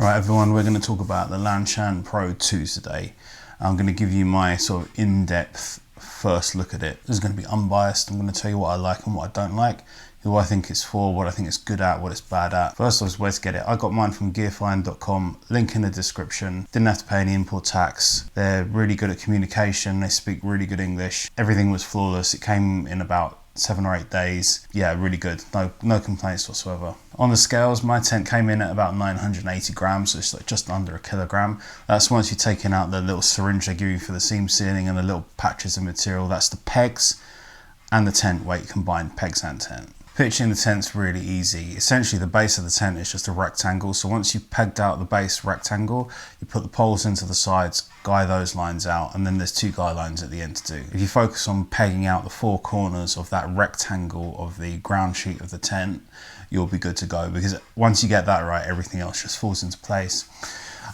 Right everyone, we're going to talk about the Lanshan Pro 2 today. I'm going to give you my sort of in-depth first look at it. This is going to be unbiased. I'm going to tell you what I like and what I don't like, who I think it's for, what I think it's good at, what it's bad at. First off, where to get it. I got mine from gearfind.com, link in the description. Didn't have to pay any import tax. They're really good at communication. They speak really good English. Everything was flawless. It came in about 7 or 8 days. Yeah, really good. No complaints whatsoever. On the scales, my tent came in at about 980 grams, so it's like just under a kilogram. That's once you've taken out the little syringe they give you for the seam sealing and the little patches of material. That's the pegs and the tent weight combined, pegs and tent. Pitching the tent's really easy. Essentially the base of the tent is just a rectangle, so once you've pegged out the base rectangle, you put the poles into the sides, guy those lines out, and then there's 2 guy lines at the end to do. If you focus on pegging out the 4 corners of that rectangle of the ground sheet of the tent, you'll be good to go, because once you get that right, everything else just falls into place.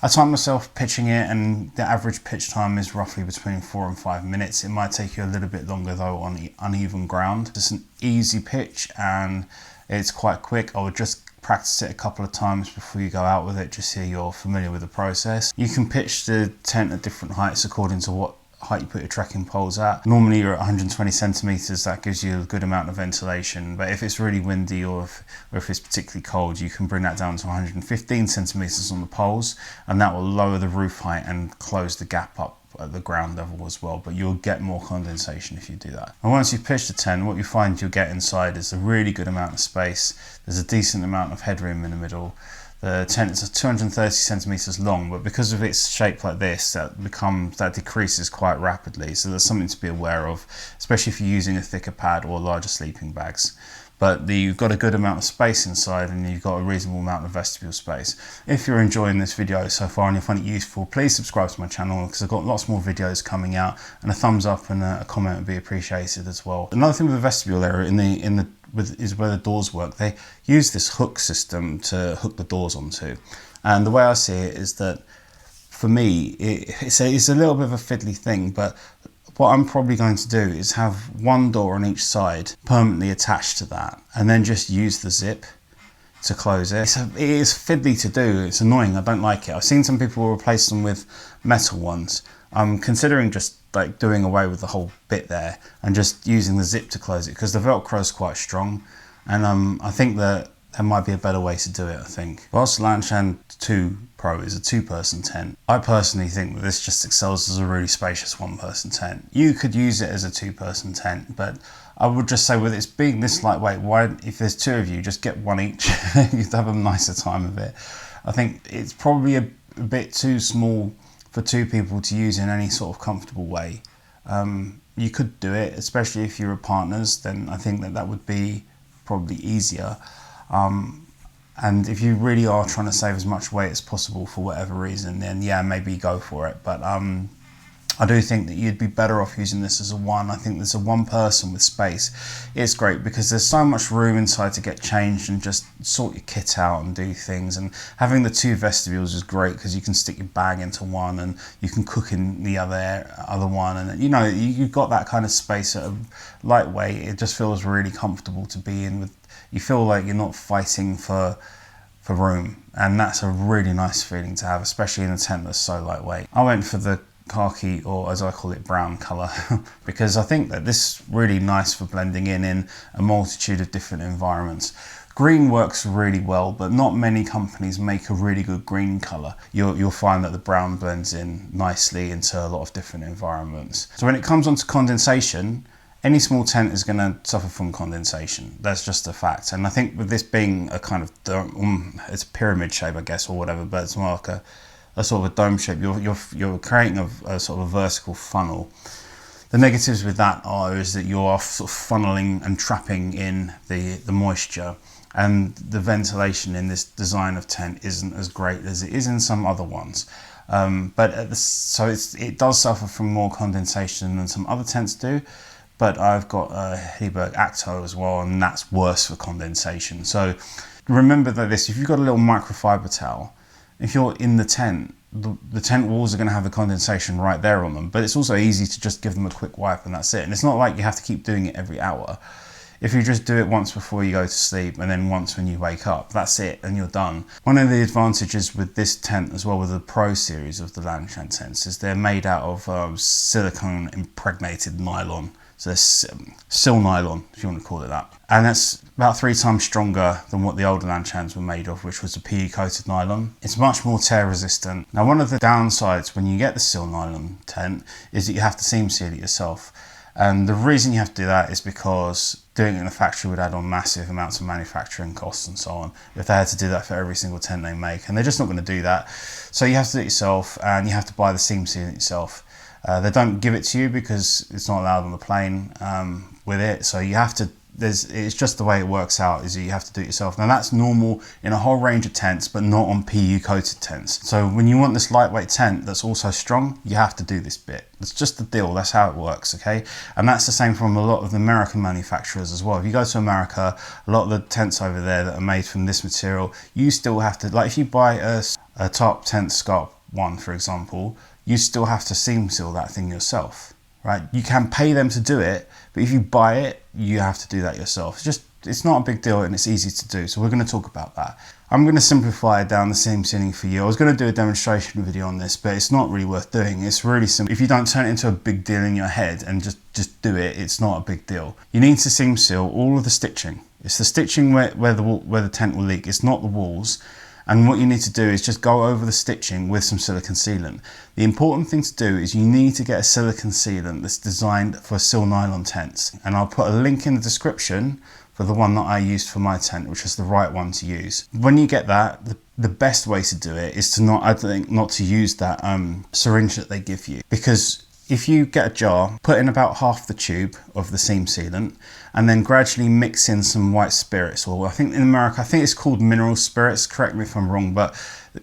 I timed myself pitching it, and the average pitch time is roughly between 4 and 5 minutes. It might take you a little bit longer though on the uneven ground. It's an easy pitch and it's quite quick. I would just practice it a couple of times before you go out with it, just so you're familiar with the process. You can pitch the tent at different heights according to what height you put your trekking poles at. Normally you're at 120 centimeters, that gives you a good amount of ventilation, but if it's really windy or if it's particularly cold, you can bring that down to 115 centimeters on the poles, and that will lower the roof height and close the gap up at the ground level as well, but you'll get more condensation if you do that. And once you've pitched the tent, what you find you'll get inside is a really good amount of space. There's a decent amount of headroom in the middle. The tent is 230 centimeters long, but because of its shape like this, that decreases quite rapidly. So there's something to be aware of, especially if you're using a thicker pad or larger sleeping bags. But you've got a good amount of space inside, and you've got a reasonable amount of vestibule space. If you're enjoying this video so far and you find it useful, please subscribe to my channel, because I've got lots more videos coming out, and a thumbs up and a comment would be appreciated as well. Another thing with the vestibule area is where the doors work. They use this hook system to hook the doors onto, and the way I see it is that for me it's a little bit of a fiddly thing, but what I'm probably going to do is have one door on each side permanently attached to that, and then just use the zip to close it. It is fiddly to do, it's annoying, I don't like it. I've seen some people replace them with metal ones. I'm considering just like doing away with the whole bit there and just using the zip to close it, because the Velcro is quite strong, and I think that there might be a better way to do it. I think whilst Lanshan 2 Pro is a 2-person tent, I personally think that this just excels as a really spacious 1-person tent. You could use it as a 2-person tent, but I would just say with it being this lightweight, why, if there's 2 of you, just get one each. You'd have a nicer time of it. I think it's probably a bit too small for 2 people to use in any sort of comfortable way. You could do it, especially if you were partners, then I think that would be probably easier. And if you really are trying to save as much weight as possible for whatever reason, then yeah, maybe go for it. But I do think that you'd be better off using this as a 1. I think there's a 1-person with space. It's great because there's so much room inside to get changed and just sort your kit out and do things. And having the 2 vestibules is great because you can stick your bag into one and you can cook in the other one. And you know, you've got that kind of space at a lightweight. It just feels really comfortable to be in. With, you feel like you're not fighting for room, and that's a really nice feeling to have, especially in a tent that's so lightweight. I went for the khaki, or as I call it, brown colour, because I think that this is really nice for blending in a multitude of different environments. Green works really well, but not many companies make a really good green colour. You'll find that the brown blends in nicely into a lot of different environments. So when it comes onto condensation, any small tent is going to suffer from condensation. That's just a fact. And I think with this being a kind of it's a pyramid shape, I guess, or whatever, but it's more like a sort of a dome shape. You're creating a sort of a vertical funnel. The negatives with that is that you're sort of funneling and trapping in the moisture, and the ventilation in this design of tent isn't as great as it is in some other ones. So it does suffer from more condensation than some other tents do. But I've got a Heidelberg Acto as well, and that's worse for condensation. So remember that if you've got a little microfiber towel, if you're in the tent walls are going to have the condensation right there on them, but it's also easy to just give them a quick wipe and that's it. And it's not like you have to keep doing it every hour. if you just do it once before you go to sleep and then once when you wake up, that's it and you're done. One of the advantages with this tent as well, with the Pro series of the Lanshan tents, is they're made out of silicone impregnated nylon. So it's sil nylon, if you want to call it that. And that's about 3 times stronger than what the older Lanshans were made of, which was a PE coated nylon. It's much more tear resistant. Now, one of the downsides when you get the sil nylon tent is that you have to seam seal it yourself. And the reason you have to do that is because doing it in a factory would add on massive amounts of manufacturing costs and so on, if they had to do that for every single tent they make. And they're just not going to do that. So you have to do it yourself, and you have to buy the seam sealant yourself. They don't give it to you because it's not allowed on the plane with it. So you have to, it's just the way it works out, is that you have to do it yourself. Now that's normal in a whole range of tents, but not on PU coated tents. So when you want this lightweight tent that's also strong, you have to do this bit. It's just the deal, that's how it works, okay? And that's the same from a lot of the American manufacturers as well. If you go to America, a lot of the tents over there that are made from this material, you still have to, like if you buy a top tent Scarp 1, for example, you still have to seam seal that thing yourself, right? You can pay them to do it, but if you buy it, you have to do that yourself. It's not a big deal and it's easy to do. So we're going to talk about that. I'm going to simplify down the seam sealing for you. I was going to do a demonstration video on this, but it's not really worth doing. It's really simple. If you don't turn it into a big deal in your head and just do it, it's not a big deal. You need to seam seal all of the stitching. It's the stitching where the tent will leak. It's not the walls. And what you need to do is just go over the stitching with some silicone sealant. The important thing to do is you need to get a silicone sealant that's designed for sil nylon tents. And I'll put a link in the description for the one that I used for my tent, which is the right one to use. When you get that, the best way to do it is to not to use that syringe that they give you. Because if you get a jar, put in about half the tube of the seam sealant and then gradually mix in some white spirits, or I think in America, I think it's called mineral spirits, correct me if I'm wrong, but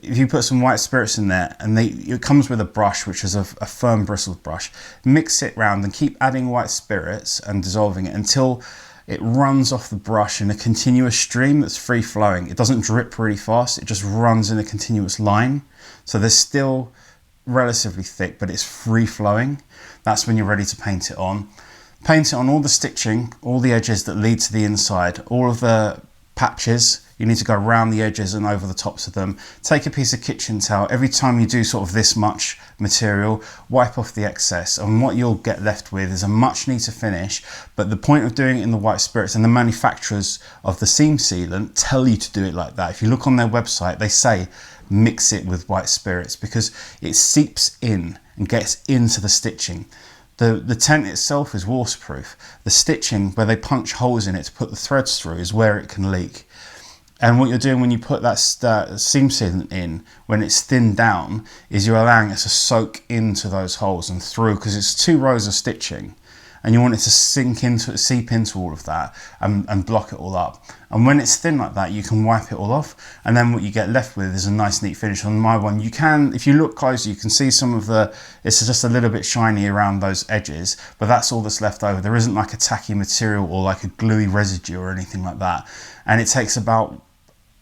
if you put some white spirits in there and it comes with a brush, which is a firm bristled brush, mix it round and keep adding white spirits and dissolving it until it runs off the brush in a continuous stream that's free flowing. It doesn't drip really fast, it just runs in a continuous line. So there's still relatively thick, but it's free flowing. That's when you're ready to paint it on. Paint it on all the stitching, all the edges that lead to the inside, all of the patches. You need to go around the edges and over the tops of them. Take a piece of kitchen towel. Every time you do sort of this much material, wipe off the excess, and what you'll get left with is a much neater finish. But the point of doing it in the white spirits, and the manufacturers of the seam sealant tell you to do it like that. If you look on their website, they say mix it with white spirits because it seeps in and gets into the stitching. The tent itself is waterproof. The stitching, where they punch holes in it to put the threads through, is where it can leak. And what you're doing when you put that seam sealant in, when it's thinned down, is you're allowing it to soak into those holes and through, because it's 2 rows of stitching. And you want it to seep into all of that and block it all up. And when it's thin like that, you can wipe it all off. And then what you get left with is a nice neat finish. On my one, you can, if you look closer, you can see some of it's just a little bit shiny around those edges, but that's all that's left over. There isn't like a tacky material or like a gluey residue or anything like that. And it takes about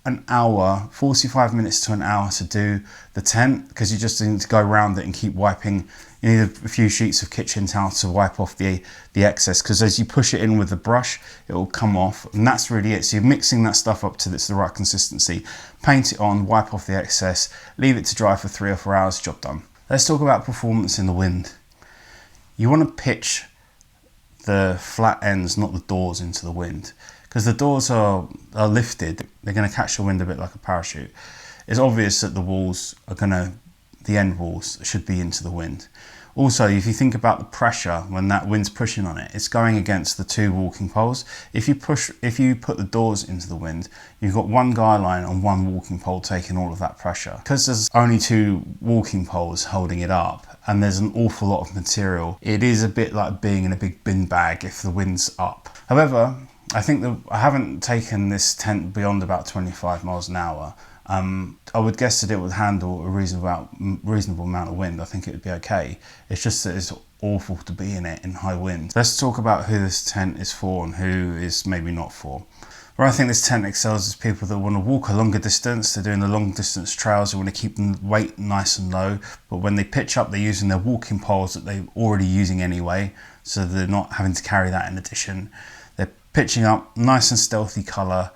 an hour, 45 minutes to an hour to do the tent, because you just need to go around it and keep wiping. You need a few sheets of kitchen towel to wipe off the excess, because as you push it in with the brush, it will come off, and that's really it. So you're mixing that stuff up till it's the right consistency. Paint it on, wipe off the excess, leave it to dry for 3 or 4 hours, job done. Let's talk about performance in the wind. You want to pitch the flat ends, not the doors, into the wind, because the doors are lifted. They're going to catch the wind a bit like a parachute. It's obvious that the end walls should be into the wind. Also, if you think about the pressure when that wind's pushing on it, it's going against the 2 walking poles. If you put the doors into the wind, you've got 1 guy line and 1 walking pole taking all of that pressure. Because there's only 2 walking poles holding it up, and there's an awful lot of material, it is a bit like being in a big bin bag if the wind's up. However, I think that I haven't taken this tent beyond about 25 miles an hour. I would guess that it would handle a reasonable amount of wind. I think it would be okay. It's just that it's awful to be in it in high wind. Let's talk about who this tent is for and who is maybe not for. Where I think this tent excels is people that want to walk a longer distance. They're doing the long distance trails. They want to keep the weight nice and low. But when they pitch up, they're using their walking poles that they're already using anyway, so they're not having to carry that in addition. They're pitching up, nice and stealthy colour,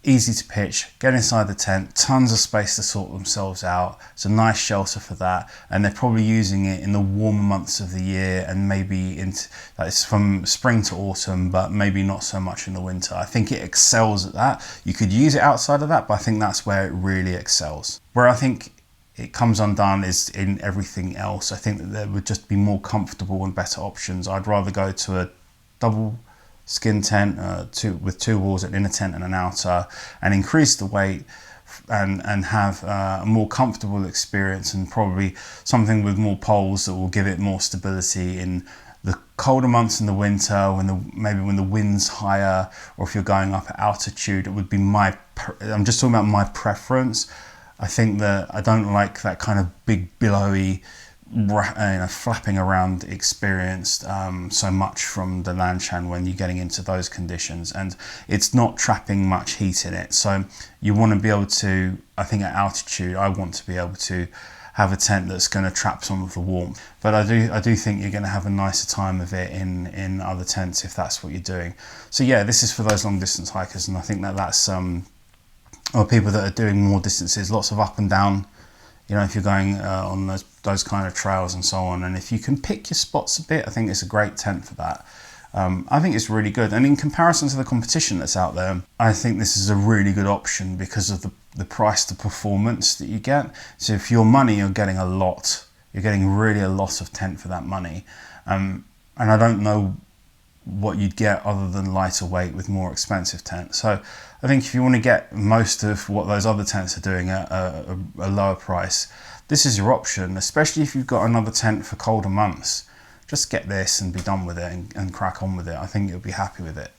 easy to pitch, get inside the tent, tons of space to sort themselves out. It's a nice shelter for that, and they're probably using it in the warmer months of the year, and maybe into, like, it's from spring to autumn, but maybe not so much in the winter. I think it excels at that. You could use it outside of that, but I think that's where it really excels. Where I think it comes undone is in everything else. I think that there would just be more comfortable and better options. I'd rather go to a double skin tent with two walls, an inner tent and an outer, and increase the weight and have a more comfortable experience, and probably something with more poles that will give it more stability in the colder months in the winter, maybe when the wind's higher, or if you're going up at altitude. It would be I'm just talking about my preference. I think that I don't like that kind of big billowy, flapping around experience so much from the Lanshan when you're getting into those conditions, and it's not trapping much heat in it. So you want to be able to, I think at altitude, I want to be able to have a tent that's going to trap some of the warmth. But I do think you're going to have a nicer time of it in other tents if that's what you're doing. So yeah, this is for those long distance hikers, and I think that's or people that are doing more distances, lots of up and down. If you're going on those kind of trails and so on, and if you can pick your spots a bit, I think it's a great tent for that. I think it's really good, and in comparison to the competition that's out there, I think this is a really good option because of the price to performance that you get. So if your money, you're getting a lot. You're getting really a lot of tent for that money, and I don't know what you'd get other than lighter weight with more expensive tents. So I think if you want to get most of what those other tents are doing at a lower price, this is your option, especially if you've got another tent for colder months. Just get this and be done with it and crack on with it. I think you'll be happy with it.